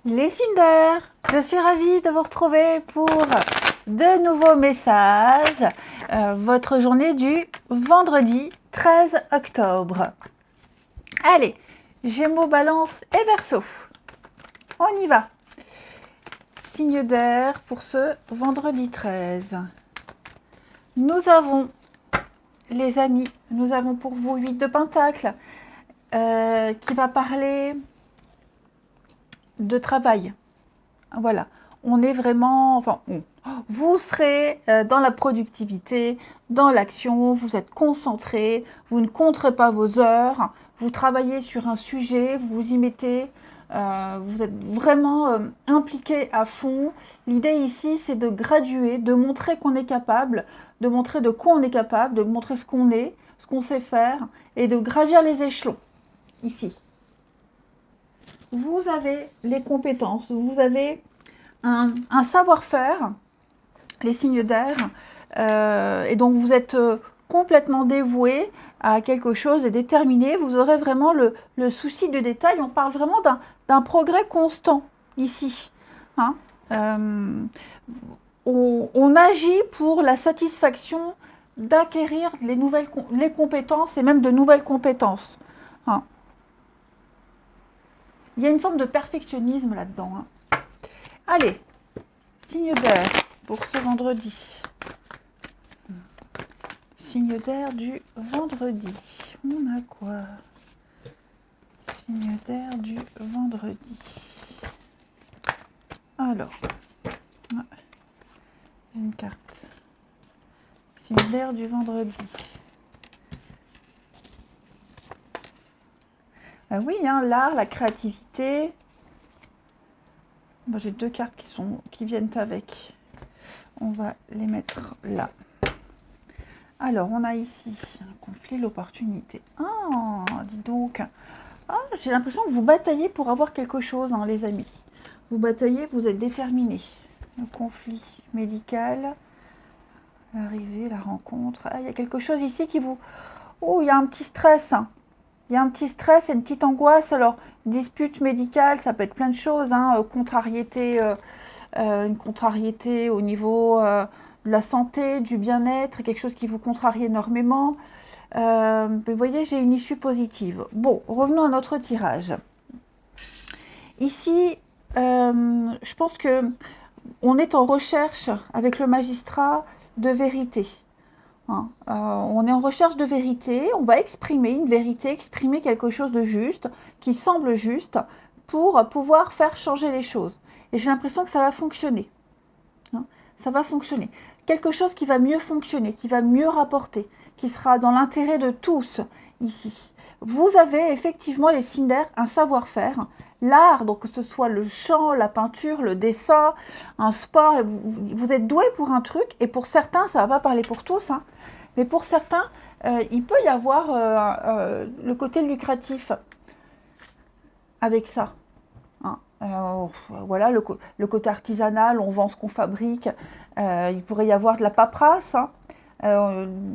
Les Cinder, je suis ravie de vous retrouver pour de nouveaux messages. Votre journée du vendredi 13 octobre. Allez, Gémeaux, Balance et Verseau. On y va. Signe d'air pour ce vendredi 13. Nous avons, les amis, nous avons pour vous 8 de Pentacles qui va parler de travail. Voilà, on est vraiment, vous serez dans la productivité, dans l'action, vous êtes concentré, vous ne compterez pas vos heures, vous travaillez sur un sujet, vous vous y mettez, vous êtes vraiment impliqué à fond. L'idée ici, c'est de graduer, de montrer qu'on est capable, de montrer de quoi on est capable, de montrer ce qu'on est, ce qu'on sait faire, et de gravir les échelons, ici. Vous avez les compétences, vous avez un savoir-faire, les signes d'air, et donc vous êtes complètement dévoué à quelque chose et déterminé. Vous aurez vraiment le souci du détail. On parle vraiment d'un progrès constant ici. Hein, on agit pour la satisfaction d'acquérir les compétences et même de nouvelles compétences. Hein. Il y a une forme de perfectionnisme là-dedans. Hein. Allez, signe d'air pour ce vendredi. Signe d'air du vendredi. On a quoi? Signe d'air du vendredi. Alors, une carte. Signe d'air du vendredi. Ah oui, hein, l'art, la créativité. Bon, j'ai deux cartes qui viennent avec. On va les mettre là. Alors, on a ici un conflit, l'opportunité. Ah, dis donc. Ah, j'ai l'impression que vous bataillez pour avoir quelque chose, hein, les amis. Vous bataillez, vous êtes déterminés. Le conflit médical, l'arrivée, la rencontre. Ah, il y a quelque chose ici qui vous... Oh, il y a un petit stress. Hein. Il y a un petit stress, il y a une petite angoisse. Alors, dispute médicale, ça peut être plein de choses. Hein. Contrariété, une contrariété au niveau de la santé, du bien-être, quelque chose qui vous contrarie énormément. Vous voyez, j'ai une issue positive. Bon, revenons à notre tirage. Ici, je pense que on est en recherche avec le magistrat de vérité. Hein, on est en recherche de vérité, on va exprimer une vérité, exprimer quelque chose de juste, qui semble juste, pour pouvoir faire changer les choses. Et j'ai l'impression que ça va fonctionner. Hein, ça va fonctionner. Quelque chose qui va mieux fonctionner, qui va mieux rapporter, qui sera dans l'intérêt de tous ici. Vous avez effectivement, les signes d'air, un savoir-faire, l'art, donc que ce soit le chant, la peinture, le dessin, un sport, vous êtes doué pour un truc, et pour certains, ça ne va pas parler pour tous, hein, mais pour certains, il peut y avoir le côté lucratif avec ça. Hein. Voilà, le côté artisanal, on vend ce qu'on fabrique, il pourrait y avoir de la paperasse, hein.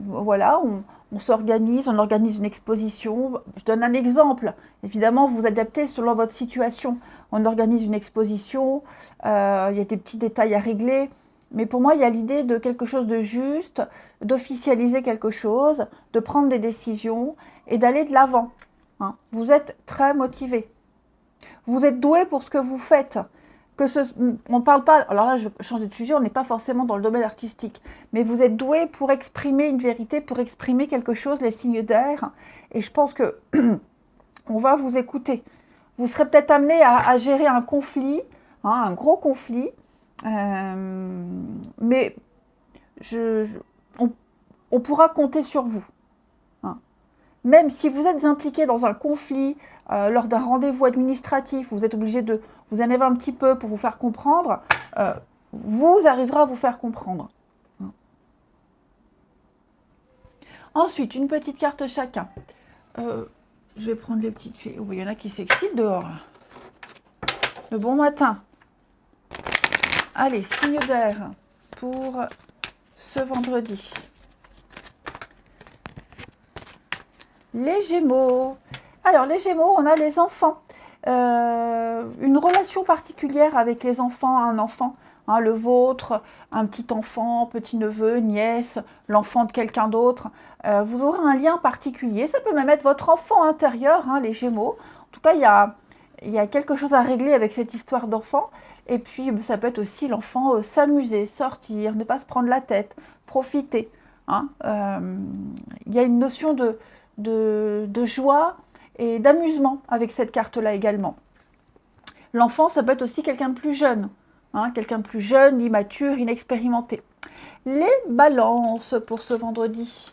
Voilà, on s'organise, on organise une exposition. Je donne un exemple. Évidemment, vous adaptez selon votre situation. On organise une exposition, il y a des petits détails à régler. Mais pour moi, il y a l'idée de quelque chose de juste, d'officialiser quelque chose, de prendre des décisions et d'aller de l'avant. Hein. Vous êtes très motivé. Vous êtes doué pour ce que vous faites. On ne parle pas, alors là je vais changer de sujet, on n'est pas forcément dans le domaine artistique, mais vous êtes doué pour exprimer une vérité, pour exprimer quelque chose, les signes d'air, et je pense que on va vous écouter. Vous serez peut-être amené à gérer un conflit, hein, un gros conflit, mais on pourra compter sur vous. Hein. Même si vous êtes impliqué dans un conflit, lors d'un rendez-vous administratif, vous êtes obligé de vous énerver un petit peu pour vous faire comprendre, vous arriverez à vous faire comprendre. Ensuite, une petite carte chacun. Je vais prendre les petites filles. Oui, il y en a qui s'excitent dehors. Le bon matin. Allez, signe d'air pour ce vendredi. Les Gémeaux. Alors, les Gémeaux, on a les enfants. une relation particulière avec les enfants, un enfant, hein, le vôtre, un petit enfant, petit-neveu, nièce, l'enfant de quelqu'un d'autre. Vous aurez un lien particulier. Ça peut même être votre enfant intérieur, hein, les Gémeaux. En tout cas, il y a quelque chose à régler avec cette histoire d'enfant. Et puis, ça peut être aussi l'enfant s'amuser, sortir, ne pas se prendre la tête, profiter. Hein. Il y a une notion de joie et d'amusement avec cette carte-là également. L'enfant, ça peut être aussi quelqu'un de plus jeune. Hein, quelqu'un de plus jeune, immature, inexpérimenté. Les balances pour ce vendredi.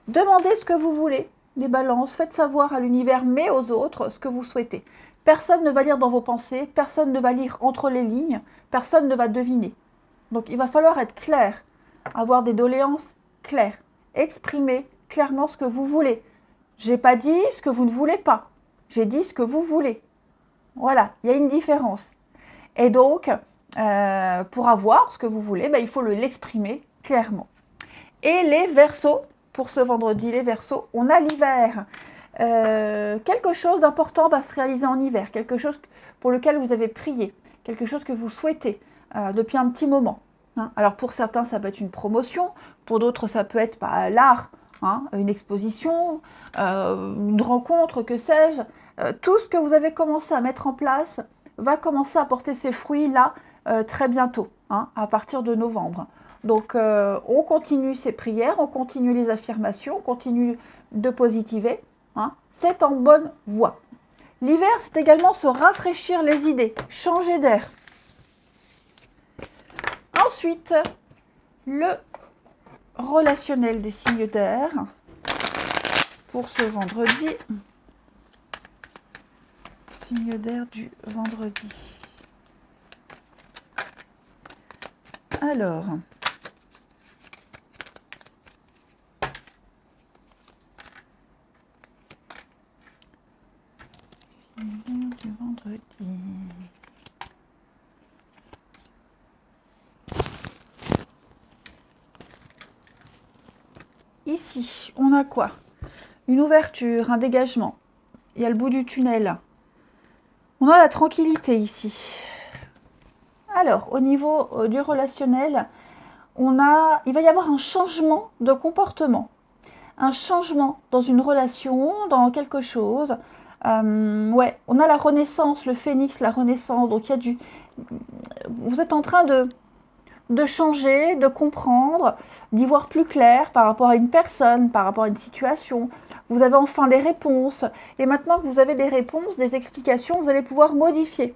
Demandez ce que vous voulez. Les balances, faites savoir à l'univers, mais aux autres, ce que vous souhaitez. Personne ne va lire dans vos pensées, personne ne va lire entre les lignes, personne ne va deviner. Donc il va falloir être clair, avoir des doléances claires, exprimer clairement ce que vous voulez. J'ai pas dit ce que vous ne voulez pas, j'ai dit ce que vous voulez. Voilà, il y a une différence. Et donc, pour avoir ce que vous voulez, il faut l'exprimer clairement. Et les Verseaux, pour ce vendredi, les Verseaux, on a l'hiver. Quelque chose d'important va se réaliser en hiver, quelque chose pour lequel vous avez prié, quelque chose que vous souhaitez depuis un petit moment. Hein. Alors pour certains, ça peut être une promotion, pour d'autres, ça peut être l'art, hein, une exposition, une rencontre, que sais-je. Tout ce que vous avez commencé à mettre en place va commencer à porter ses fruits là très bientôt, hein, à partir de novembre. Donc on continue ces prières, on continue les affirmations, on continue de positiver. Hein, c'est en bonne voie. L'hiver, c'est également se rafraîchir les idées, changer d'air. Ensuite, le relationnel des signes d'air pour ce vendredi. Signe d'air du vendredi. Alors, du vendredi. Ici, on a quoi? Une ouverture, un dégagement. Il y a le bout du tunnel. On a la tranquillité ici. Alors, au niveau du relationnel, il va y avoir un changement de comportement. Un changement dans une relation, dans quelque chose. Ouais, on a la renaissance, le phénix, la renaissance. Donc, vous êtes en train de changer, de comprendre, d'y voir plus clair par rapport à une personne, par rapport à une situation. Vous avez enfin des réponses. Et maintenant que vous avez des réponses, des explications, vous allez pouvoir modifier.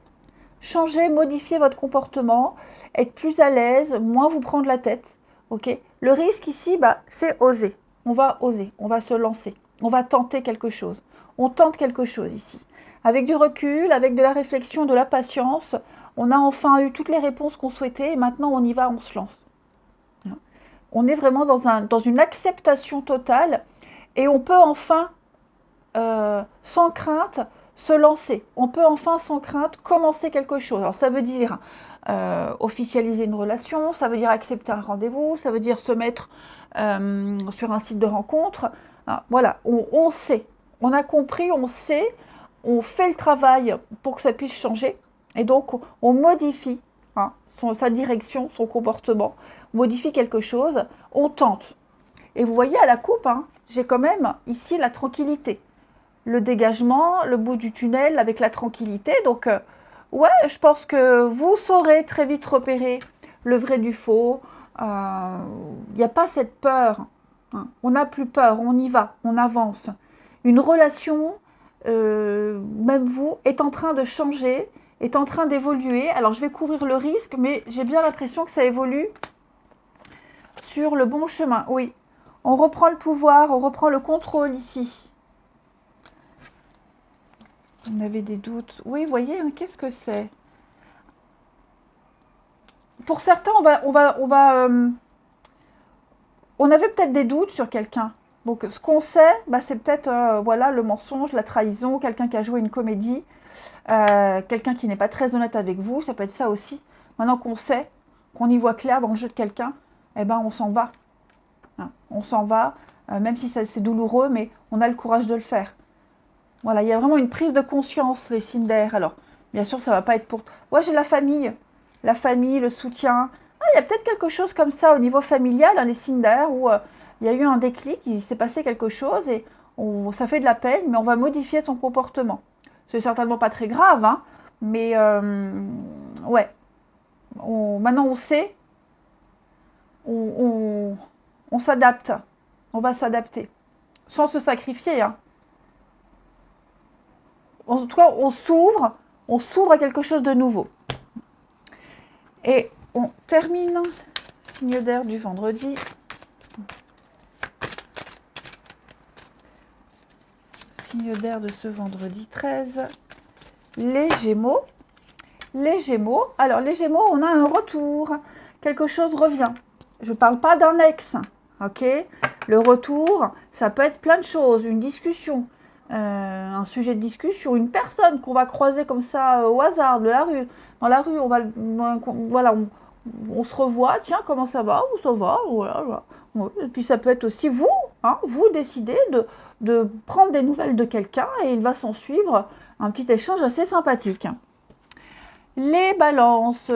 Changer, modifier votre comportement, être plus à l'aise, moins vous prendre la tête. Okay. Le risque ici, c'est oser. On va oser, on va se lancer, on va tenter quelque chose. On tente quelque chose ici. Avec du recul, avec de la réflexion, de la patience, on a enfin eu toutes les réponses qu'on souhaitait et maintenant on y va, on se lance. On est vraiment dans une acceptation totale et on peut enfin, sans crainte, se lancer. On peut enfin, sans crainte, commencer quelque chose. Alors ça veut dire officialiser une relation, ça veut dire accepter un rendez-vous, ça veut dire se mettre sur un site de rencontre. Voilà, on sait, on a compris, on sait, on fait le travail pour que ça puisse changer. Et donc, on modifie sa direction, son comportement, on modifie quelque chose, on tente. Et vous voyez à la coupe, j'ai quand même ici la tranquillité. Le dégagement, le bout du tunnel avec la tranquillité. Donc, ouais, je pense que vous saurez très vite repérer le vrai du faux. Il n'y a pas cette peur. On n'a plus peur, on y va, on avance. Une relation, même vous, est en train de changer, est en train d'évoluer. Alors, je vais couvrir le risque, mais j'ai bien l'impression que ça évolue sur le bon chemin. Oui, on reprend le pouvoir, on reprend le contrôle ici. On avait des doutes. Oui, vous voyez, qu'est-ce que c'est? Pour certains, on avait peut-être des doutes sur quelqu'un. Donc, ce qu'on sait, c'est peut-être voilà, le mensonge, la trahison, quelqu'un qui a joué une comédie, quelqu'un qui n'est pas très honnête avec vous, ça peut être ça aussi. Maintenant qu'on sait, qu'on y voit clair dans le jeu de quelqu'un, on s'en va. On s'en va, même si c'est douloureux, mais on a le courage de le faire. Voilà, il y a vraiment une prise de conscience, les signes d'air. Alors, bien sûr, ça ne va pas être pour... Ouais, j'ai la famille, le soutien. Ah, il y a peut-être quelque chose comme ça au niveau familial, hein, les signes d'air, où il y a eu un déclic, il s'est passé quelque chose et ça fait de la peine, mais on va modifier son comportement. C'est certainement pas très grave, hein, mais ouais, maintenant on sait, on s'adapte, on va s'adapter, sans se sacrifier, hein. En tout cas, on s'ouvre à quelque chose de nouveau. Et on termine, signe d'air du vendredi. Signe d'air de ce vendredi 13. Les Gémeaux. Les Gémeaux. Alors, les Gémeaux, on a un retour. Quelque chose revient. Je ne parle pas d'un ex, ok? Le retour, ça peut être plein de choses. Une discussion, un sujet de discussion, une personne qu'on va croiser comme ça au hasard de la rue. Dans la rue, voilà, on se revoit. Tiens, comment ça va? Où ça va? Voilà. Et puis ça peut être aussi vous, hein, vous décidez de prendre des nouvelles de quelqu'un et il va s'en suivre un petit échange assez sympathique. Les balances,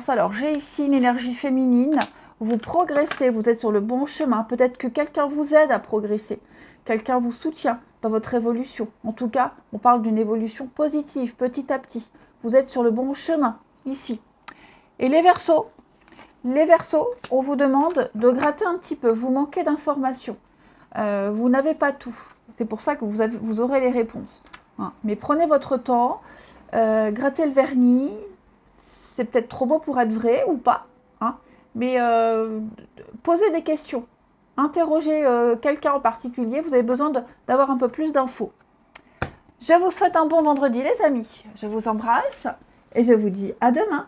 alors j'ai ici une énergie féminine, vous progressez, vous êtes sur le bon chemin, peut-être que quelqu'un vous aide à progresser, quelqu'un vous soutient dans votre évolution. En tout cas, on parle d'une évolution positive, petit à petit. Vous êtes sur le bon chemin, ici. Et les Verseaux, on vous demande de gratter un petit peu, vous manquez d'informations, vous n'avez pas tout. C'est pour ça que vous aurez les réponses. Hein. Mais prenez votre temps, grattez le vernis, c'est peut-être trop beau pour être vrai ou pas, hein. Mais posez des questions, interrogez quelqu'un en particulier, vous avez besoin d'avoir un peu plus d'infos. Je vous souhaite un bon vendredi les amis, je vous embrasse et je vous dis à demain.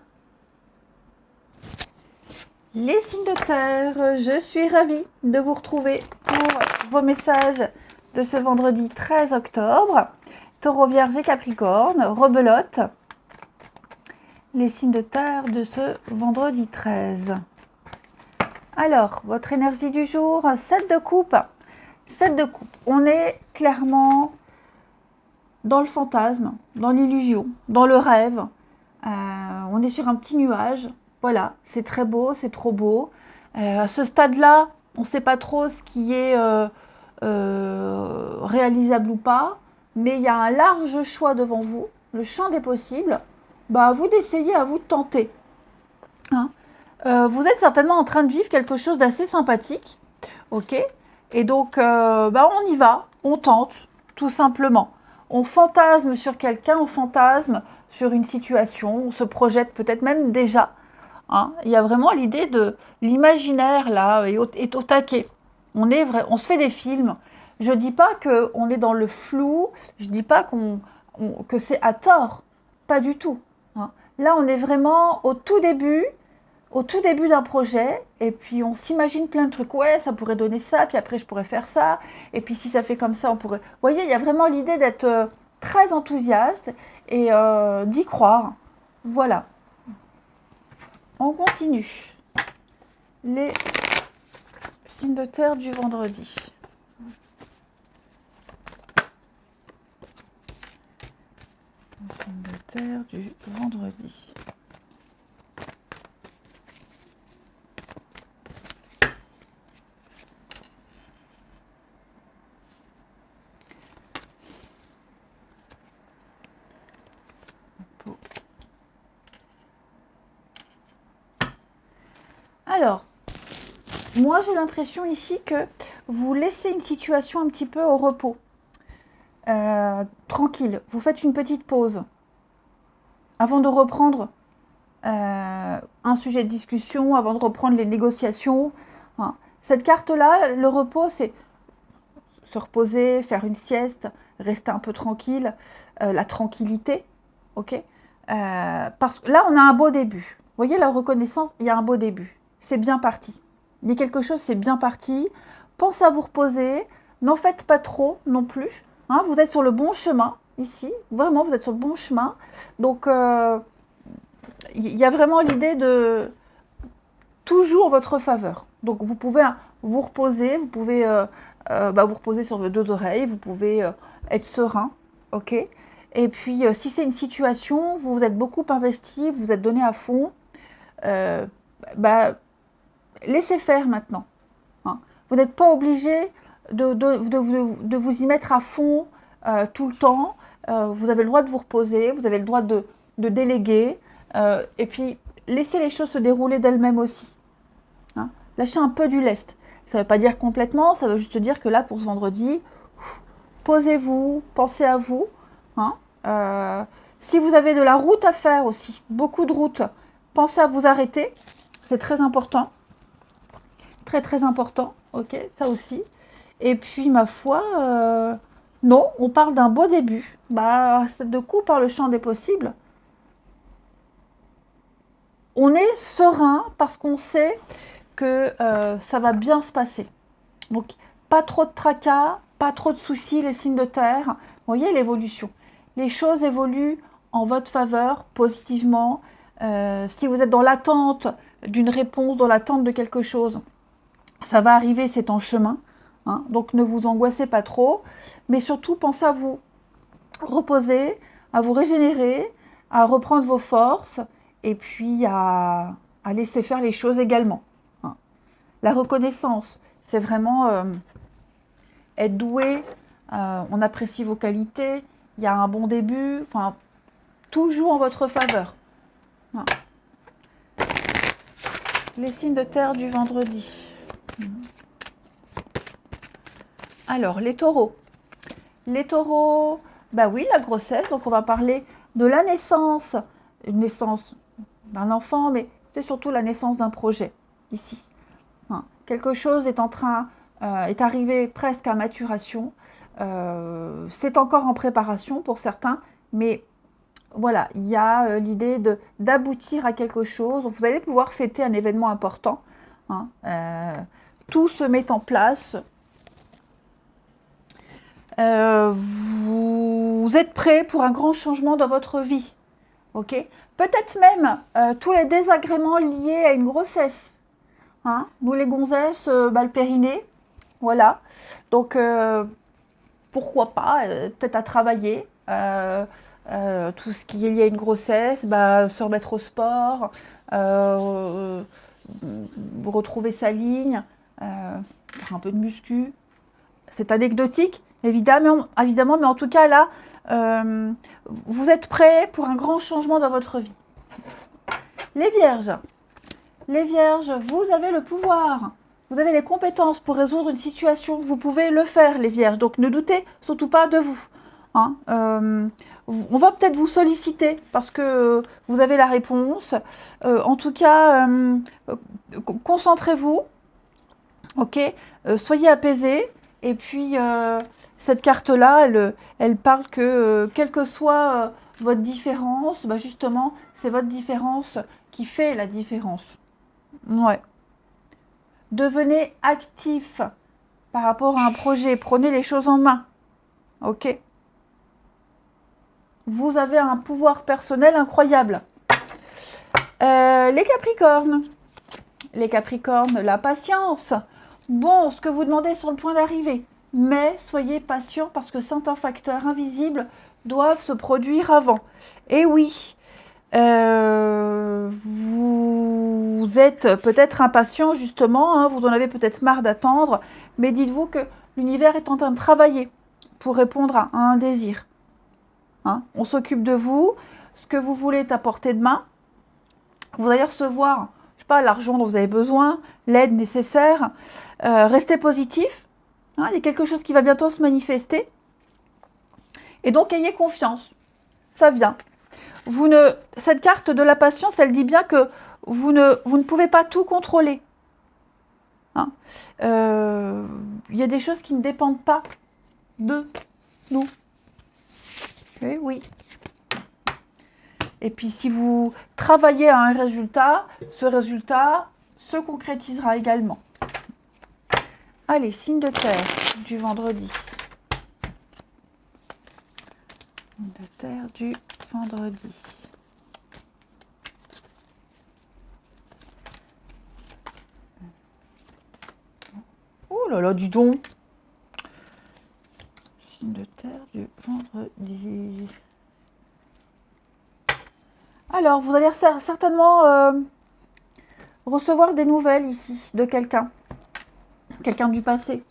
Les signes de terre, je suis ravie de vous retrouver pour vos messages de ce vendredi 13 octobre. Taureau, Vierge et Capricorne, rebelote. Les signes de terre de ce vendredi 13. Alors, votre énergie du jour, 7 de coupe. 7 de coupe. On est clairement dans le fantasme, dans l'illusion, dans le rêve. On est sur un petit nuage. Voilà, c'est très beau, c'est trop beau. À ce stade-là, on ne sait pas trop ce qui est réalisable ou pas, mais il y a un large choix devant vous, le champ des possibles. Bah, à vous d'essayer, à vous de tenter. Hein, vous êtes certainement en train de vivre quelque chose d'assez sympathique, ok? Et donc, on y va, on tente, tout simplement. On fantasme sur quelqu'un, on fantasme sur une situation, on se projette peut-être même déjà. Hein, il y a vraiment l'idée de l'imaginaire là est au taquet. On se fait des films. Je dis pas qu'on est dans le flou. Je dis pas que c'est à tort. Pas du tout. Hein. Là, on est vraiment au tout début d'un projet. Et puis, on s'imagine plein de trucs. Ouais, ça pourrait donner ça. Puis après, je pourrais faire ça. Et puis, si ça fait comme ça, on pourrait... Vous voyez, il y a vraiment l'idée d'être très enthousiaste et d'y croire. Voilà. On continue. Les signes de terre du vendredi. Les signes de terre du vendredi. Alors, moi j'ai l'impression ici que vous laissez une situation un petit peu au repos. Tranquille, vous faites une petite pause avant de reprendre un sujet de discussion, avant de reprendre les négociations. Hein. Cette carte-là, le repos, c'est se reposer, faire une sieste, rester un peu tranquille, la tranquillité, ok? Parce que là, on a un beau début. Vous voyez, la reconnaissance, il y a un beau début. C'est bien parti. Il y a quelque chose, c'est bien parti. Pensez à vous reposer. N'en faites pas trop non plus. Hein, vous êtes sur le bon chemin ici. Vraiment, vous êtes sur le bon chemin. Donc, il y a vraiment l'idée de toujours votre faveur. Donc, vous pouvez vous reposer. Vous pouvez vous reposez sur vos deux oreilles, vous pouvez être serein, ok? Et puis, si c'est une situation, vous vous êtes beaucoup investi, vous vous êtes donné à fond, euh, bah, laissez faire maintenant. Hein. Vous n'êtes pas obligé de vous y mettre à fond tout le temps. Vous avez le droit de vous reposer, vous avez le droit de déléguer. Et puis, laissez les choses se dérouler d'elles-mêmes aussi. Hein. Lâchez un peu du lest. Ça ne veut pas dire complètement, ça veut juste dire que là, pour ce vendredi, posez-vous, pensez à vous. Hein. Si vous avez de la route à faire aussi, beaucoup de route, pensez à vous arrêter. C'est très important. Très, très important. Ok, ça aussi. Et puis, ma foi, non, on parle d'un beau début. Bah, de coup, par le champ des possibles, on est serein parce qu'on sait que ça va bien se passer. Donc, pas trop de tracas, pas trop de soucis, les signes de terre. Vous voyez l'évolution. Les choses évoluent en votre faveur, positivement. Si vous êtes dans l'attente d'une réponse, dans l'attente de quelque chose, ça va arriver, c'est en chemin. Hein, donc, ne vous angoissez pas trop. Mais surtout, pensez à vous reposer, à vous régénérer, à reprendre vos forces et puis à laisser faire les choses également. Hein. La reconnaissance, c'est vraiment être doué, on apprécie vos qualités, il y a un bon début, enfin, tout joue en votre faveur. Hein. Les signes de terre du vendredi. Alors, les taureaux. Les taureaux, bah oui, la grossesse, donc on va parler de la naissance, une naissance d'un enfant, mais c'est surtout la naissance d'un projet, ici. Hein. Quelque chose est est arrivé presque à maturation, c'est encore en préparation pour certains, mais voilà, il y a l'idée d'aboutir à quelque chose, vous allez pouvoir fêter un événement important, hein. Tout se met en place. Vous êtes prêt pour un grand changement dans votre vie, ok? Peut-être même tous les désagréments liés à une grossesse. Hein? Nous les gonzesses, le périnée, voilà. Donc pourquoi pas, peut-être à travailler. Tout ce qui est lié à une grossesse, se remettre au sport, retrouver sa ligne, faire un peu de muscu. C'est anecdotique, évidemment, mais en tout cas, là, vous êtes prêts pour un grand changement dans votre vie. Les vierges, vous avez le pouvoir, vous avez les compétences pour résoudre une situation, vous pouvez le faire, les vierges, donc ne doutez surtout pas de vous. Hein. On va peut-être vous solliciter parce que vous avez la réponse. En tout cas, concentrez-vous, ok, soyez apaisés. Et puis, cette carte-là, elle parle que, quelle que soit votre différence, justement, c'est votre différence qui fait la différence. Ouais. Devenez actif par rapport à un projet. Prenez les choses en main. Ok? Vous avez un pouvoir personnel incroyable. Les Capricornes. Les Capricornes, la patience. Bon, ce que vous demandez est sur le point d'arriver. Mais soyez patient parce que certains facteurs invisibles doivent se produire avant. Et oui, vous êtes peut-être impatient justement, hein, vous en avez peut-être marre d'attendre, mais dites-vous que l'univers est en train de travailler pour répondre à un désir. Hein. On s'occupe de vous, ce que vous voulez est à portée de main. Vous allez recevoir, je sais pas, l'argent dont vous avez besoin, l'aide nécessaire. Restez positif. Hein, il y a quelque chose qui va bientôt se manifester. Et donc, ayez confiance. Ça vient. Cette carte de la patience, elle dit bien que vous ne pouvez pas tout contrôler. Hein. Il y a des choses qui ne dépendent pas de nous. Et oui. Et puis, si vous travaillez à un résultat, ce résultat se concrétisera également. Allez, signe de terre du vendredi. Signe de terre du vendredi. Oh là là, dis donc. Alors, vous allez certainement recevoir des nouvelles ici de quelqu'un. Quelqu'un du passé.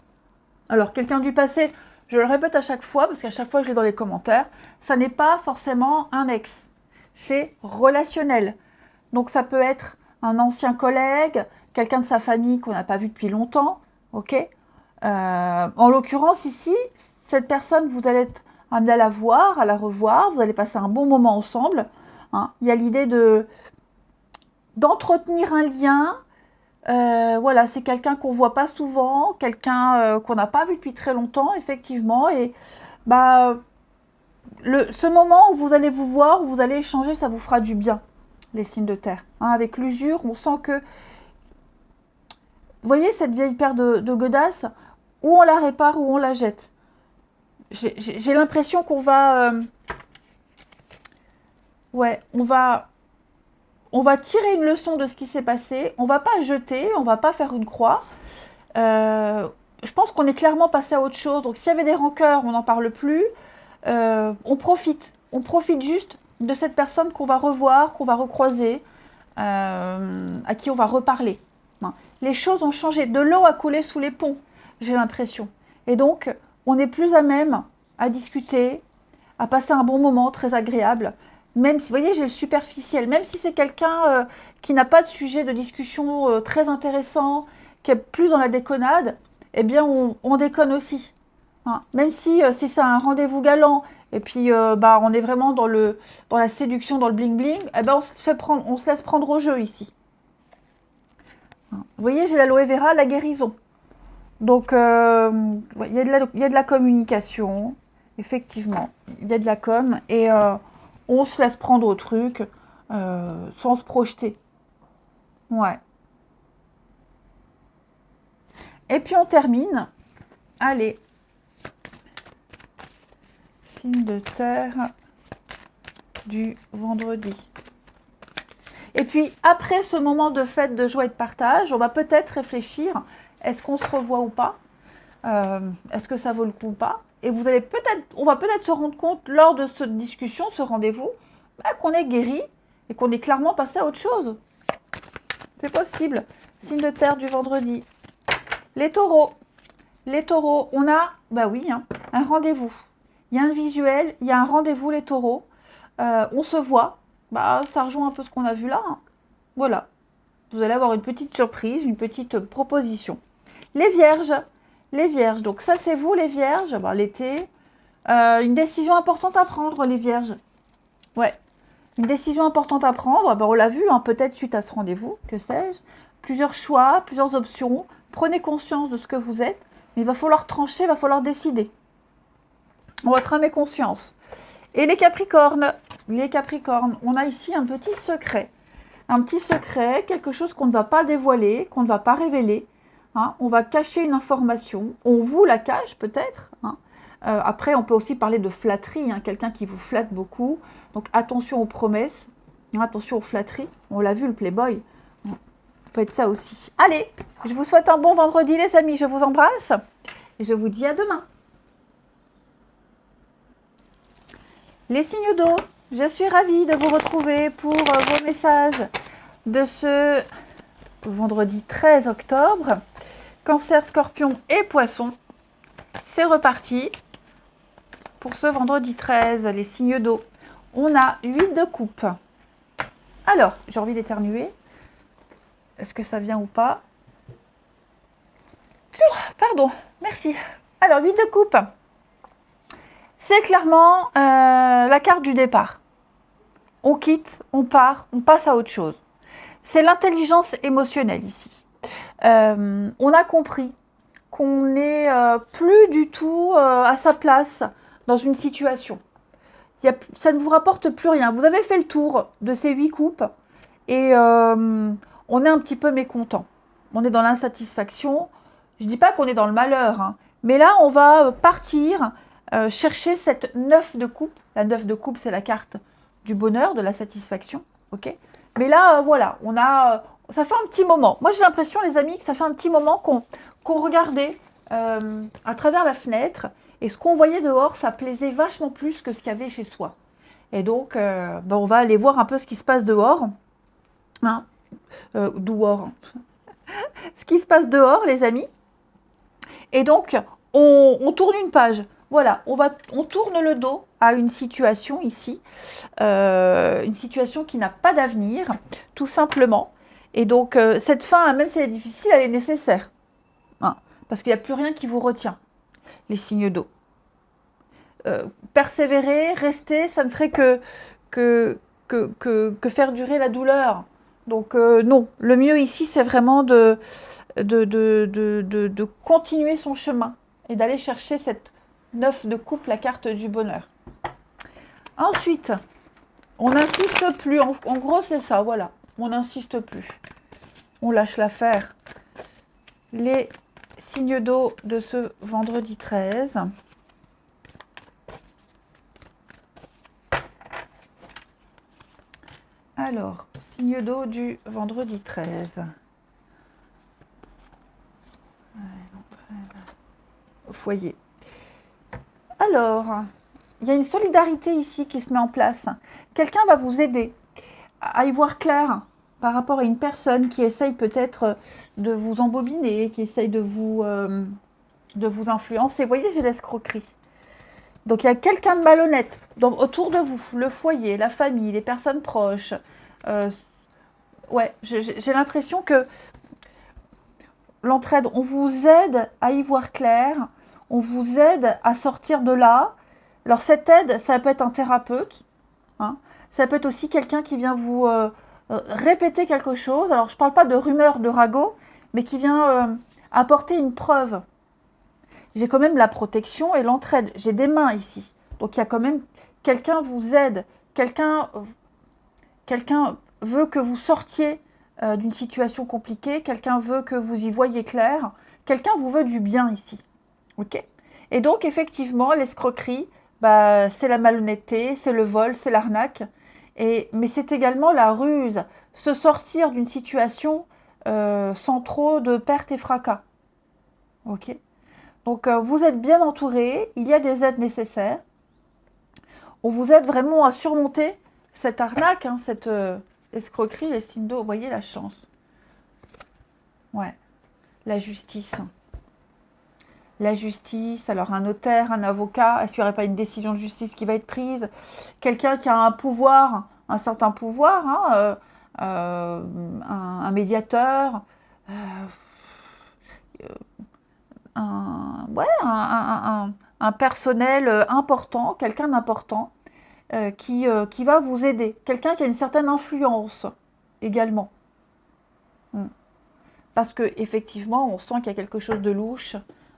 Alors, quelqu'un du passé, je le répète à chaque fois, parce qu'à chaque fois je l'ai dans les commentaires, ça n'est pas forcément un ex. C'est relationnel. Donc, ça peut être un ancien collègue, quelqu'un de sa famille qu'on n'a pas vu depuis longtemps. Ok. En l'occurrence, ici, cette personne, vous allez être amené à la voir, à la revoir, vous allez passer un bon moment ensemble. Hein. Il y a l'idée d'entretenir un lien. Voilà, c'est quelqu'un qu'on ne voit pas souvent, quelqu'un qu'on n'a pas vu depuis très longtemps, effectivement. Et bah, ce moment où vous allez vous voir, où vous allez échanger, ça vous fera du bien, les signes de terre. Hein, avec l'usure, on sent que... Vous voyez cette vieille paire de godasses, où on la répare, ou on la jette. J'ai l'impression qu'on va... ouais, on va tirer une leçon de ce qui s'est passé. On va pas jeter, on va pas faire une croix. Je pense qu'on est clairement passé à autre chose. Donc, s'il y avait des rancœurs, on n'en parle plus. On profite. On profite juste de cette personne qu'on va revoir, qu'on va recroiser, à qui on va reparler. Hein. Les choses ont changé. De l'eau a coulé sous les ponts, j'ai l'impression. Et donc, on est plus à même à discuter, à passer un bon moment très agréable. Même si, vous voyez, j'ai le superficiel. Même si c'est quelqu'un qui n'a pas de sujet de discussion très intéressant, qui est plus dans la déconnade, eh bien, on déconne aussi. Hein. Même si c'est un rendez-vous galant, et puis bah, on est vraiment dans la séduction, dans le bling-bling, eh ben, on se laisse prendre au jeu ici. Hein. Vous voyez, j'ai l'aloe vera, la guérison. Donc, il y a de la communication, effectivement. Il y a de la com, et on se laisse prendre au truc sans se projeter. Ouais. Et puis, on termine. Allez. Signe de terre du vendredi. Et puis, après ce moment de fête, de joie et de partage, on va peut-être réfléchir, est-ce qu'on se revoit ou pas? Est-ce que ça vaut le coup ou pas? Et on va peut-être se rendre compte lors de cette discussion, ce rendez-vous, bah, qu'on est guéri et qu'on est clairement passé à autre chose. C'est possible. Signe de terre du vendredi. Les taureaux. Les taureaux, on a, bah oui, hein, un rendez-vous. Il y a un visuel, il y a un rendez-vous, les taureaux. On se voit. Bah, ça rejoint un peu ce qu'on a vu là. Hein. Voilà. Vous allez avoir une petite surprise, une petite proposition. Les vierges. Les vierges. Donc ça, c'est vous, les vierges. Bah, l'été. Une décision importante à prendre, les vierges. Ouais. Une décision importante à prendre. Bah, on l'a vu, hein, peut-être suite à ce rendez-vous. Que sais-je. Plusieurs choix, plusieurs options. Prenez conscience de ce que vous êtes. Mais il va falloir trancher, il va falloir décider. Votre âme et conscience. Et les capricornes. Les capricornes. On a ici un petit secret. Un petit secret, quelque chose qu'on ne va pas dévoiler, qu'on ne va pas révéler. Hein. On va cacher une information. On vous la cache peut-être. Hein. Après, on peut aussi parler de flatterie. Hein. Quelqu'un qui vous flatte beaucoup. Donc, attention aux promesses. Hein, attention aux flatteries. On l'a vu, le playboy. Ça peut être ça aussi. Allez, je vous souhaite un bon vendredi, les amis. Je vous embrasse. Et je vous dis à demain. Les signes d'eau. Je suis ravie de vous retrouver pour vos messages de ce vendredi 13 octobre. Cancer, Scorpion et Poisson. C'est reparti pour ce vendredi 13, les signes d'eau. On a 8 de coupe. Alors, j'ai envie d'éternuer. Est-ce que ça vient ou pas? Pardon, merci. Alors, 8 de coupe. C'est clairement la carte du départ. On quitte, on part, on passe à autre chose. C'est l'intelligence émotionnelle ici. On a compris qu'on n'est plus du tout à sa place dans une situation. Ça ne vous rapporte plus rien. Vous avez fait le tour de ces 8 coupes et on est un petit peu mécontent. On est dans l'insatisfaction. Je ne dis pas qu'on est dans le malheur, hein, mais là, on va partir chercher cette 9 de coupe. La 9 de coupe, c'est la carte du bonheur, de la satisfaction. Ok. Mais là, voilà, ça fait un petit moment. Moi, j'ai l'impression, les amis, que ça fait un petit moment qu'on regardait à travers la fenêtre et ce qu'on voyait dehors, ça plaisait vachement plus que ce qu'il y avait chez soi. Et donc, ben, on va aller voir un peu ce qui se passe dehors. Hein, dehors. Ce qui se passe dehors, les amis. Et donc, on tourne une page. Voilà, on tourne le dos à une situation ici, une situation qui n'a pas d'avenir, tout simplement. Et donc, cette fin, même si elle est difficile, elle est nécessaire. Hein, parce qu'il n'y a plus rien qui vous retient, les signes d'eau. Persévérer, rester, ça ne ferait que faire durer la douleur. Donc, non, le mieux ici, c'est vraiment de continuer son chemin et d'aller chercher cette 9 de coupe, la carte du bonheur. Ensuite, on n'insiste plus. En gros, c'est ça, voilà. On n'insiste plus. On lâche l'affaire. Les signes d'eau de ce vendredi 13. Alors, signe d'eau du vendredi 13. Foyer. Alors, il y a une solidarité ici qui se met en place. Quelqu'un va vous aider à y voir clair par rapport à une personne qui essaye peut-être de vous embobiner, qui essaye de vous influencer. Vous voyez, j'ai l'escroquerie. Donc, il y a quelqu'un de malhonnête autour de vous, le foyer, la famille, les personnes proches. Ouais, j'ai l'impression que l'entraide, on vous aide à y voir clair, on vous aide à sortir de là. Alors cette aide, ça peut être un thérapeute, hein. Ça peut être aussi quelqu'un qui vient vous répéter quelque chose. Alors je ne parle pas de rumeur, de ragot, mais qui vient apporter une preuve. J'ai quand même la protection et l'entraide. J'ai des mains ici. Donc il y a quand même quelqu'un vous aide, quelqu'un veut que vous sortiez d'une situation compliquée, quelqu'un veut que vous y voyiez clair, quelqu'un vous veut du bien ici. Ok ? Et donc, effectivement, l'escroquerie, bah, c'est la malhonnêteté, c'est le vol, c'est l'arnaque, mais c'est également la ruse, se sortir d'une situation sans trop de pertes et fracas. Ok ? Donc, vous êtes bien entouré, il y a des aides nécessaires. On vous aide vraiment à surmonter cette arnaque, hein, cette escroquerie, les signes d'eau. Vous voyez la chance. Ouais. La justice. La justice, alors un notaire, un avocat, est-ce qu'il n'y aurait pas une décision de justice qui va être prise? Quelqu'un qui a un pouvoir, un certain pouvoir, hein, un médiateur, un personnel important, quelqu'un d'important qui va vous aider. Quelqu'un qui a une certaine influence également. Parce que effectivement, on sent qu'il y a quelque chose de louche,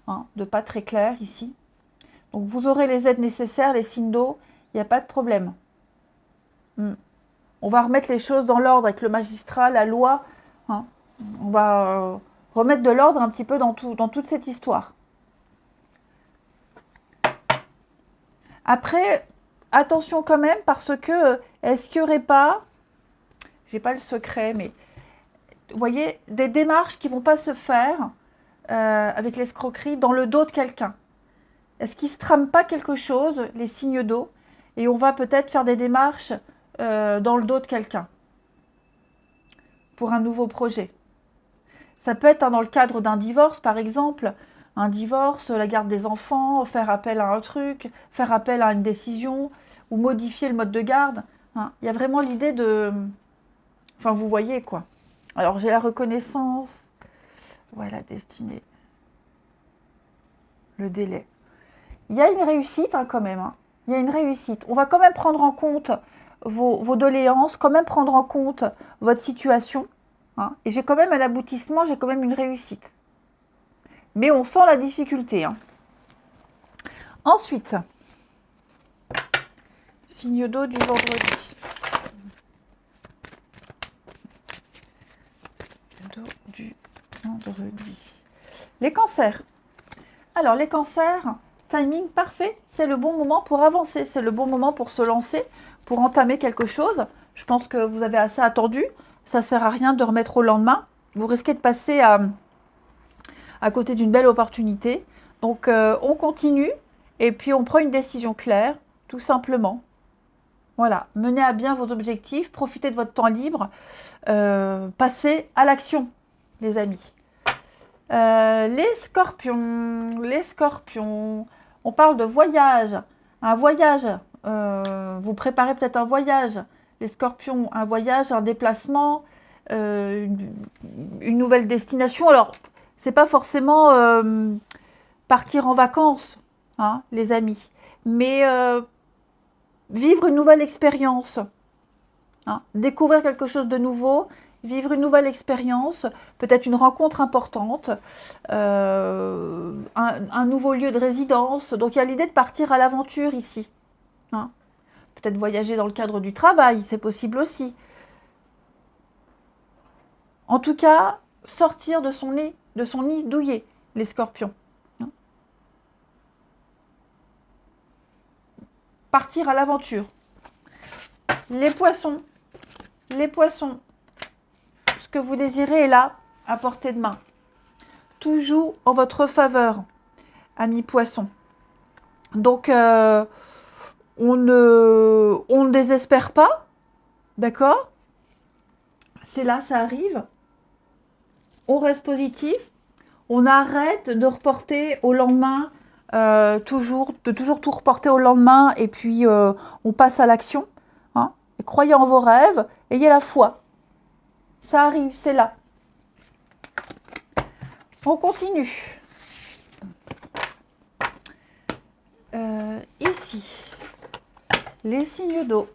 hein, de pas très clair ici. Donc vous aurez les aides nécessaires, les signes d'eau, il n'y a pas de problème. On va remettre les choses dans l'ordre avec le magistrat, la loi. Hein. On va remettre de l'ordre un petit peu dans toute cette histoire. Après, attention quand même, parce que est-ce qu'il n'y aurait pas, j'ai pas le secret, mais vous voyez, des démarches qui ne vont pas se faire avec l'escroquerie dans le dos de quelqu'un. Est-ce qu'il ne se trame pas quelque chose, les signes d'eau, et on va peut-être faire des démarches dans le dos de quelqu'un pour un nouveau projet. Ça peut être dans le cadre d'un divorce, par exemple, un divorce, la garde des enfants, faire appel à un truc, faire appel à une décision, ou modifier le mode de garde. Hein. Il y a vraiment l'idée de... Enfin, vous voyez, quoi. Alors, j'ai la reconnaissance. Voilà, destinée. Le délai. Il y a une réussite, hein, quand même. Hein. Il y a une réussite. On va quand même prendre en compte vos doléances, quand même prendre en compte votre situation. Hein. Et j'ai quand même un aboutissement, j'ai quand même une réussite. Mais on sent la difficulté. Hein. Ensuite, signe d'eau du vendredi. Du vendredi. Les cancers. Alors, les cancers, timing parfait. C'est le bon moment pour avancer. C'est le bon moment pour se lancer, pour entamer quelque chose. Je pense que vous avez assez attendu. Ça ne sert à rien de remettre au lendemain. Vous risquez de passer à côté d'une belle opportunité. Donc, on continue et puis on prend une décision claire, tout simplement. Voilà, menez à bien vos objectifs, profitez de votre temps libre, passez à l'action, les amis. Les scorpions, on parle de voyage, un voyage, vous préparez peut-être un voyage, les scorpions, un voyage, un déplacement, une nouvelle destination. Alors, c'est pas forcément partir en vacances, hein, les amis, mais vivre une nouvelle expérience, hein, découvrir quelque chose de nouveau, vivre une nouvelle expérience, peut-être une rencontre importante, un nouveau lieu de résidence. Donc il y a l'idée de partir à l'aventure ici, hein. Peut-être voyager dans le cadre du travail, c'est possible aussi. En tout cas, sortir de son nid douillet, les scorpions, hein. Partir à l'aventure. Les poissons, les poissons, ce que vous désirez est là, à portée de main. Tout joue en votre faveur, amis poissons. Donc, on ne désespère pas, d'accord? C'est là, ça arrive. On reste positif. On arrête de reporter au lendemain, de toujours tout reporter au lendemain, et puis on passe à l'action, hein. Et croyez en vos rêves, ayez la foi. Ça arrive, c'est là. On continue. Ici, les signes d'eau.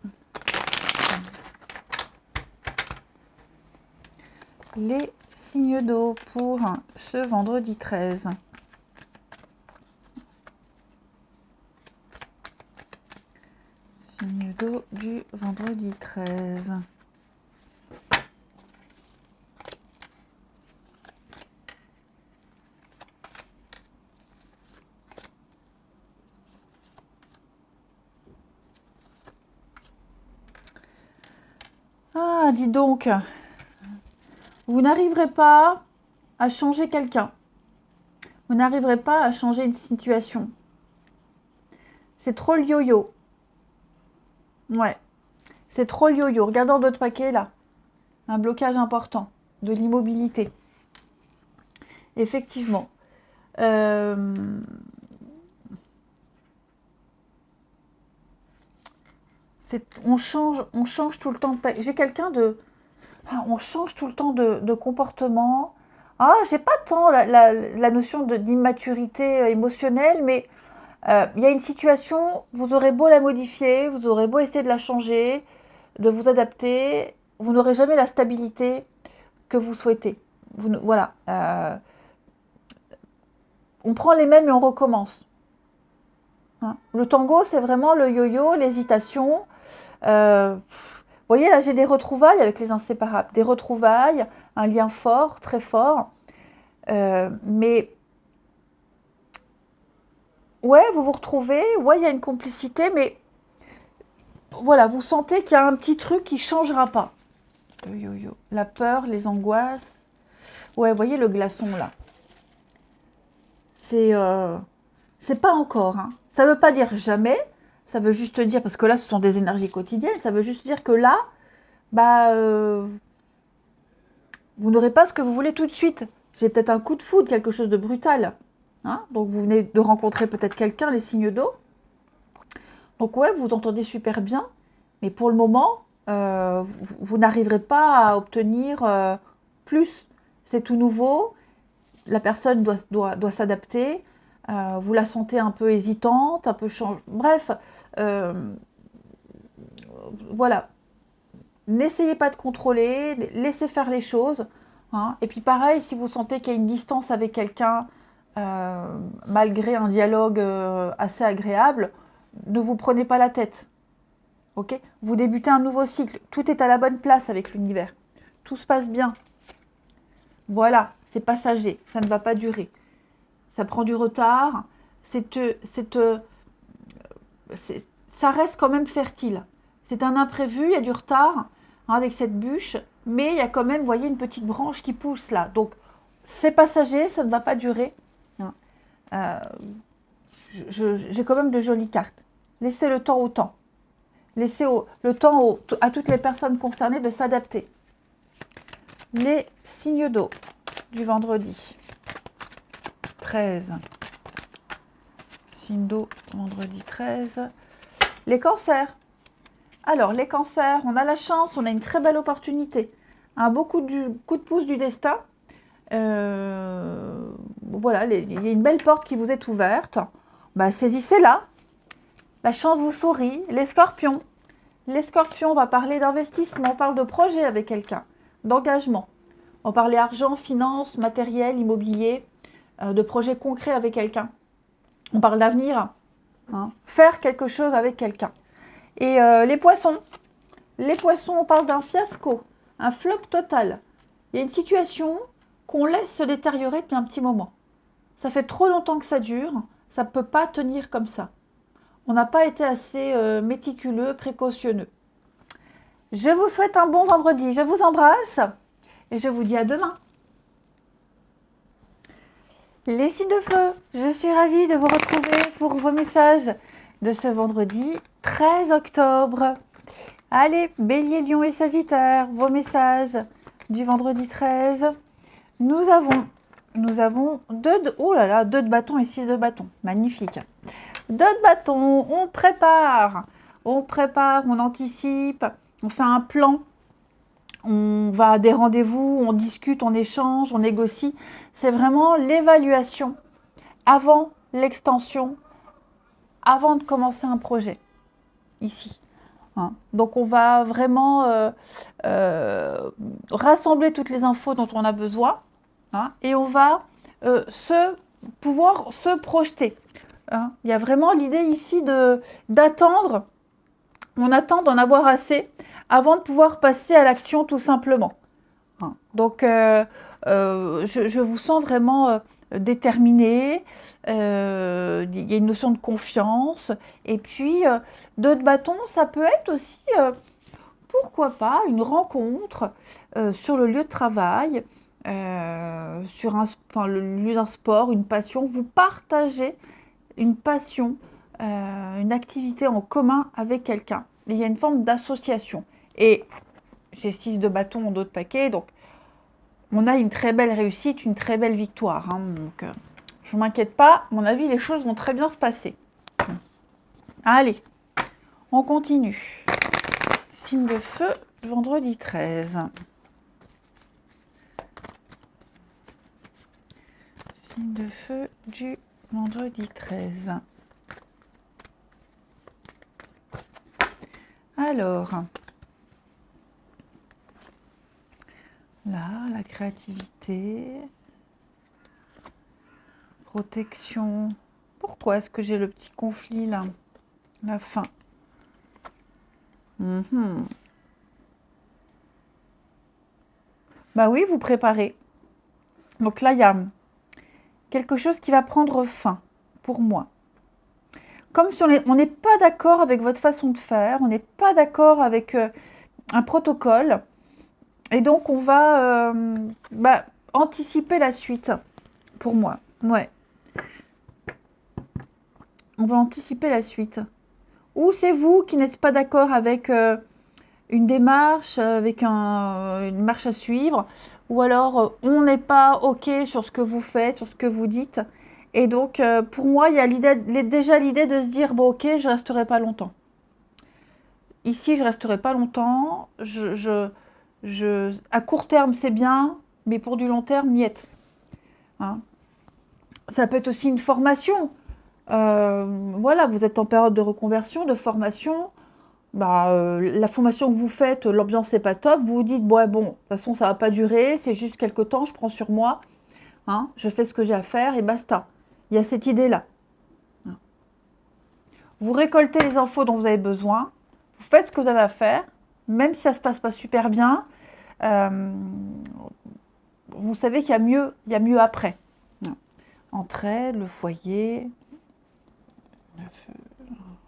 Les signes d'eau pour ce vendredi 13. Signes d'eau du vendredi 13. Ah, dis donc, vous n'arriverez pas à changer quelqu'un. Vous n'arriverez pas à changer une situation. C'est trop le yo-yo. Ouais, c'est trop le yo-yo. Regardons d'autres paquets là. Un blocage important de l'immobilité. Effectivement. On change tout le temps. J'ai quelqu'un de... On change tout le temps de comportement. Ah, j'ai pas tant la notion d'immaturité émotionnelle, mais il y a une situation, vous aurez beau la modifier, vous aurez beau essayer de la changer, de vous adapter, vous n'aurez jamais la stabilité que vous souhaitez. Voilà. On prend les mêmes et on recommence, hein. Le tango, c'est vraiment le yo-yo, l'hésitation. Vous voyez, là, j'ai des retrouvailles avec les inséparables. Des retrouvailles, un lien fort, très fort. Mais, ouais, vous vous retrouvez, ouais, il y a une complicité, mais voilà, vous sentez qu'il y a un petit truc qui ne changera pas. Yo-yo. La peur, les angoisses. Ouais, vous voyez le glaçon, là. C'est pas encore, hein. Ça ne veut pas dire jamais. Ça veut juste dire, parce que là, ce sont des énergies quotidiennes, ça veut juste dire que là, bah, vous n'aurez pas ce que vous voulez tout de suite. J'ai peut-être un coup de foudre, quelque chose de brutal, hein. Donc, vous venez de rencontrer peut-être quelqu'un, les signes d'eau. Donc, ouais, vous vous entendez super bien. Mais pour le moment, vous n'arriverez pas à obtenir plus. C'est tout nouveau. La personne doit s'adapter. Vous la sentez un peu hésitante, un peu change. Bref, voilà. N'essayez pas de contrôler, laissez faire les choses, hein. Et puis pareil, si vous sentez qu'il y a une distance avec quelqu'un, malgré un dialogue assez agréable, ne vous prenez pas la tête. Ok? Vous débutez un nouveau cycle. Tout est à la bonne place avec l'univers. Tout se passe bien. Voilà, c'est passager, ça ne va pas durer. Ça prend du retard, ça reste quand même fertile. C'est un imprévu, il y a du retard, hein, avec cette bûche, mais il y a quand même, vous voyez, une petite branche qui pousse là. Donc, c'est passager, ça ne va pas durer, hein. J'ai quand même de jolies cartes. Laissez le temps au temps. Laissez le temps à toutes les personnes concernées de s'adapter. Les signes d'eau du vendredi 13. Signe d'eau, vendredi 13. Les cancers. Alors, les cancers, on a la chance, on a une très belle opportunité. Un beau coup de pouce du destin. Voilà, il y a une belle porte qui vous est ouverte. Bah, saisissez-la. La chance vous sourit. Les scorpions. Les scorpions, on va parler d'investissement, on parle de projet avec quelqu'un, d'engagement. On va parler argent, finance, matériel, immobilier, de projets concrets avec quelqu'un. On parle d'avenir, hein, faire quelque chose avec quelqu'un. Et les poissons, on parle d'un fiasco, un flop total. Il y a une situation qu'on laisse se détériorer depuis un petit moment. Ça fait trop longtemps que ça dure, ça ne peut pas tenir comme ça. On n'a pas été assez méticuleux, précautionneux. Je vous souhaite un bon vendredi. Je vous embrasse et je vous dis à demain. Les signes de feu, je suis ravie de vous retrouver pour vos messages de ce vendredi 13 octobre. Allez, Bélier, Lion et Sagittaire, vos messages du vendredi 13. Nous avons deux de bâtons et 6 de bâtons. Magnifique. 2 de bâtons, on prépare, on anticipe, on fait un plan, on va à des rendez-vous, on discute, on échange, on négocie. C'est vraiment l'évaluation avant l'extension, avant de commencer un projet, ici. Hein. Donc on va vraiment rassembler toutes les infos dont on a besoin, hein, et on va pouvoir se projeter. Hein, il y a vraiment l'idée ici d'attendre, on attend d'en avoir assez avant de pouvoir passer à l'action tout simplement. Hein, donc je vous sens vraiment déterminé, il y a une notion de confiance, et puis 2 de bâton, ça peut être aussi, pourquoi pas, une rencontre sur le lieu de travail, sur le lieu d'un sport, une passion, vous partagez une passion, une activité en commun avec quelqu'un. Il y a une forme d'association. Et j'ai 6 de bâton en dos de paquet, donc on a une très belle réussite, une très belle victoire. Hein, donc je ne m'inquiète pas, à mon avis, les choses vont très bien se passer. Allez, on continue. Signe de feu, vendredi 13. Signe de feu du vendredi 13. Alors, là, la créativité, protection. Pourquoi est-ce que j'ai le petit conflit là? La fin. Bah oui, vous préparez. Donc là, il y a quelque chose qui va prendre fin pour moi. Comme si on n'est pas d'accord avec votre façon de faire, on n'est pas d'accord avec un protocole, et donc on va anticiper la suite, pour moi. Ouais. On va anticiper la suite. Ou c'est vous qui n'êtes pas d'accord avec une démarche, avec une marche à suivre, ou alors on n'est pas OK sur ce que vous faites, sur ce que vous dites. Et donc, pour moi, il y a déjà l'idée de se dire, bon, OK, je ne resterai pas longtemps. Ici, je ne resterai pas longtemps. À court terme, c'est bien, mais pour du long terme, niet. Hein. Ça peut être aussi une formation. Voilà, vous êtes en période de reconversion, de formation. La formation que vous faites, l'ambiance n'est pas top. Vous vous dites, bon, de toute façon, ça ne va pas durer. C'est juste quelques temps, je prends sur moi. Hein, je fais ce que j'ai à faire et basta. Il y a cette idée-là. Vous récoltez les infos dont vous avez besoin, vous faites ce que vous avez à faire, même si ça ne se passe pas super bien, vous savez qu'il y a mieux après. Entraide, le foyer,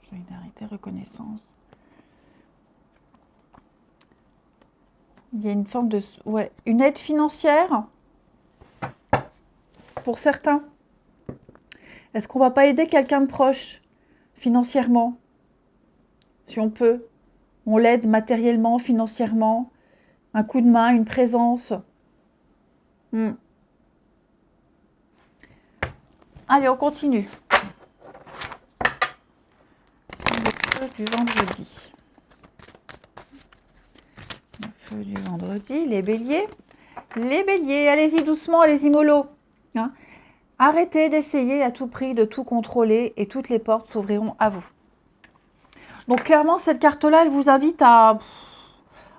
solidarité, reconnaissance. Il y a une forme de... Ouais, une aide financière pour certains. Est-ce qu'on ne va pas aider quelqu'un de proche financièrement, si on peut? On l'aide matériellement, financièrement. Un coup de main, une présence. Allez, on continue. Signe de feu du vendredi. Le feu du vendredi, les béliers. Les béliers, allez-y doucement, allez-y mollo. Hein? Arrêtez d'essayer à tout prix de tout contrôler et toutes les portes s'ouvriront à vous. Donc clairement, cette carte-là, elle vous invite à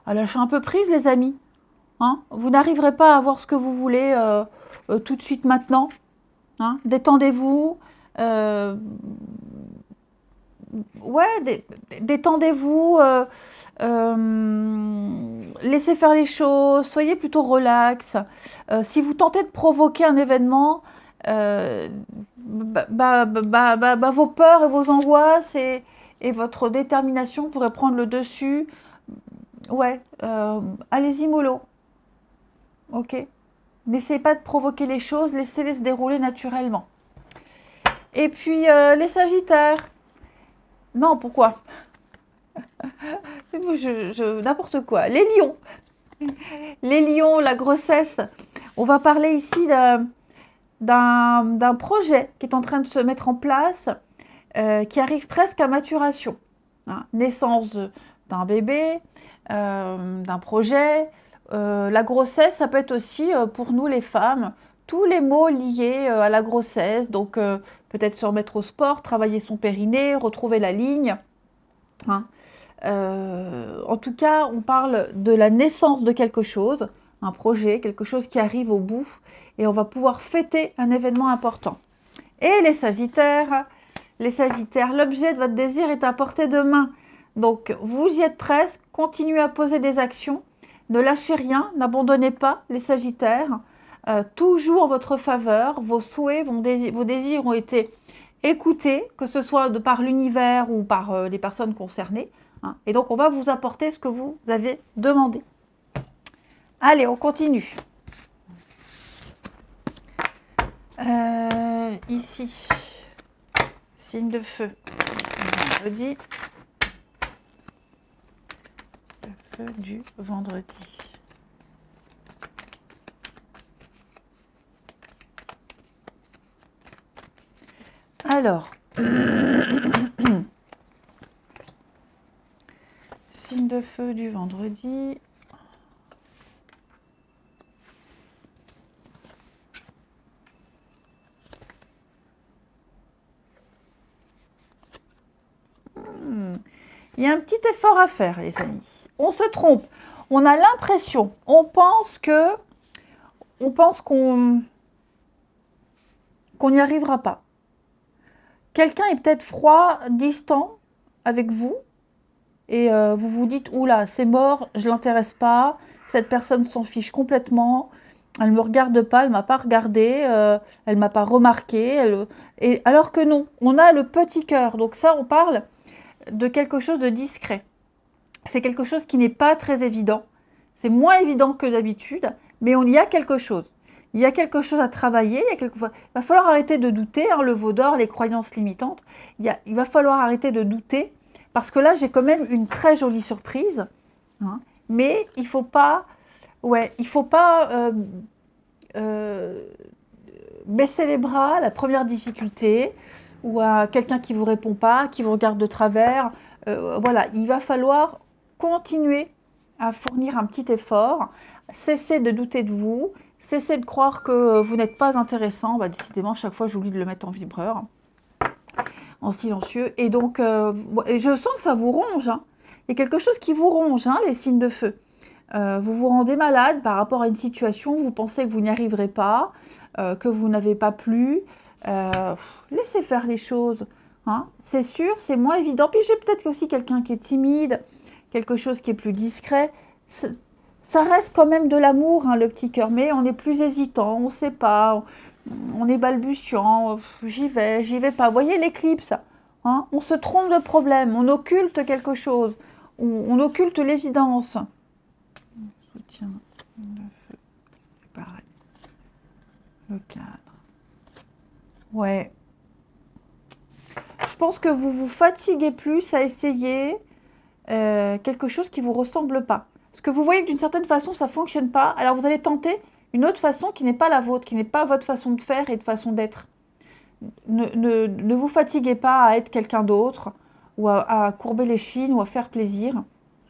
lâcher un peu prise, les amis. Hein? Vous n'arriverez pas à avoir ce que vous voulez tout de suite maintenant. Hein? Détendez-vous. Ouais, détendez-vous. Laissez faire les choses. Soyez plutôt relax. Si vous tentez de provoquer un événement, vos peurs et vos angoisses et votre détermination pourraient prendre le dessus. Ouais, allez-y mollo. Ok. N'essayez pas de provoquer les choses, laissez-les se dérouler naturellement. Et puis, les sagittaires. Non, pourquoi? N'importe quoi. Les lions. Les lions, la grossesse. On va parler ici d'un projet qui est en train de se mettre en place, qui arrive presque à maturation. Hein, naissance d'un bébé, d'un projet. La grossesse, ça peut être aussi pour nous les femmes, tous les maux liés à la grossesse. Donc peut-être se remettre au sport, travailler son périnée, retrouver la ligne. Hein. En tout cas, on parle de la naissance de quelque chose, un projet, quelque chose qui arrive au bout, et on va pouvoir fêter un événement important. Et les sagittaires, l'objet de votre désir est à portée de main. Donc, vous y êtes presque, continuez à poser des actions, ne lâchez rien, n'abandonnez pas les sagittaires, tout joue en votre faveur, vos souhaits, vos désirs ont été écoutés, que ce soit de par l'univers ou par les personnes concernées. Hein. Et donc, on va vous apporter ce que vous avez demandé. Allez, on continue. Ici, signe de feu. Vendredi. Le feu du vendredi. Alors, signe de feu du vendredi. Il y a un petit effort à faire, les amis. On se trompe. On a l'impression, on pense qu'on n'y arrivera pas. Quelqu'un est peut-être froid, distant avec vous, et vous vous dites, oula, c'est mort, je ne l'intéresse pas, cette personne s'en fiche complètement, elle ne me regarde pas, elle ne m'a pas regardé, elle ne m'a pas remarqué, et alors que non, on a le petit cœur. Donc ça, on parle de quelque chose de discret. C'est quelque chose qui n'est pas très évident. C'est moins évident que d'habitude, mais il y a quelque chose. Il y a quelque chose à travailler. Il va falloir arrêter de douter, hein, le veau d'or, les croyances limitantes. Il va falloir arrêter de douter, parce que là, j'ai quand même une très jolie surprise. Hein, mais il ne faut pas, baisser les bras à la première difficulté, ou à quelqu'un qui ne vous répond pas, qui vous regarde de travers. Voilà, il va falloir continuer à fournir un petit effort, cesser de douter de vous, cesser de croire que vous n'êtes pas intéressant. Bah, décidément, chaque fois, j'oublie de le mettre en vibreur, en silencieux. Et donc, je sens que ça vous ronge. Hein. Il y a quelque chose qui vous ronge, hein, les signes de feu. Vous vous rendez malade par rapport à une situation, vous pensez que vous n'y arriverez pas, que vous n'avez pas plu. Laissez faire les choses. Hein. C'est sûr, c'est moins évident. Puis j'ai peut-être aussi quelqu'un qui est timide, quelque chose qui est plus discret. Ça reste quand même de l'amour, hein, le petit cœur, mais on est plus hésitant, on ne sait pas, on est balbutiant, j'y vais pas. Vous voyez l'éclipse, hein, on se trompe de problème, on occulte quelque chose, on occulte l'évidence. Soutien, le feu, c'est pareil. Le cadre. Ouais. Je pense que vous vous fatiguez plus à essayer quelque chose qui ne vous ressemble pas. Parce que vous voyez que d'une certaine façon, ça ne fonctionne pas. Alors vous allez tenter une autre façon qui n'est pas la vôtre, qui n'est pas votre façon de faire et de façon d'être. Ne vous fatiguez pas à être quelqu'un d'autre, ou à courber les chines, ou à faire plaisir.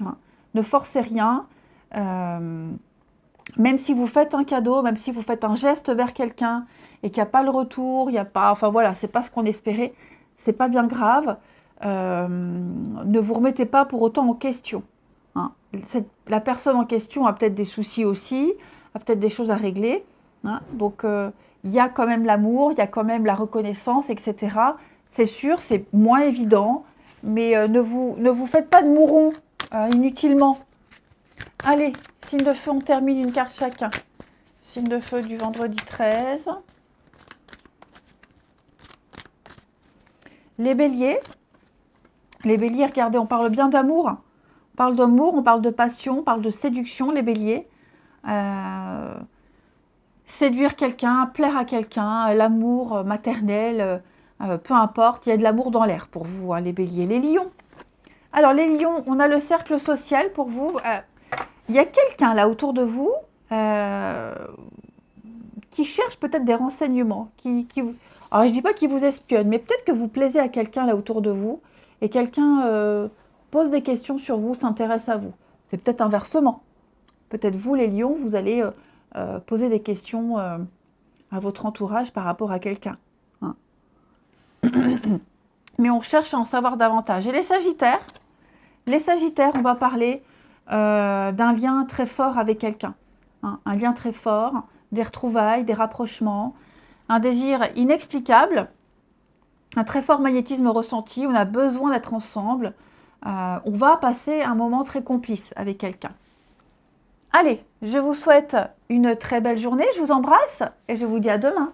Hein. Ne forcez rien. Même si vous faites un cadeau, même si vous faites un geste vers quelqu'un, et qu'il n'y a pas le retour, il n'y a pas... Enfin voilà, c'est pas ce qu'on espérait. C'est pas bien grave. Ne vous remettez pas pour autant en question. Hein. La personne en question a peut-être des soucis aussi, a peut-être des choses à régler. Hein. Donc, il y a quand même l'amour, il y a quand même la reconnaissance, etc. C'est sûr, c'est moins évident, mais ne vous faites pas de mouron inutilement. Allez, signe de feu, on termine une carte chacun. Signe de feu du vendredi 13. Les béliers. Les béliers, regardez, on parle bien d'amour. On parle d'amour, on parle de passion, on parle de séduction, les béliers. Séduire quelqu'un, plaire à quelqu'un, l'amour maternel, peu importe, il y a de l'amour dans l'air pour vous, hein, les béliers. Les lions. Alors, les lions, on a le cercle social pour vous. Il y a quelqu'un là autour de vous qui cherche peut-être des renseignements. Alors, je ne dis pas qu'il vous espionne, mais peut-être que vous plaisez à quelqu'un là autour de vous et quelqu'un pose des questions sur vous, s'intéresse à vous. C'est peut-être inversement. Peut-être vous, les lions, vous allez poser des questions à votre entourage par rapport à quelqu'un. Hein. Mais on cherche à en savoir davantage. Et les sagittaires, on va parler d'un lien très fort avec quelqu'un. Hein. Un lien très fort, des retrouvailles, des rapprochements, un désir inexplicable, un très fort magnétisme ressenti, on a besoin d'être ensemble. On va passer un moment très complice avec quelqu'un. Allez, je vous souhaite une très belle journée, je vous embrasse et je vous dis à demain.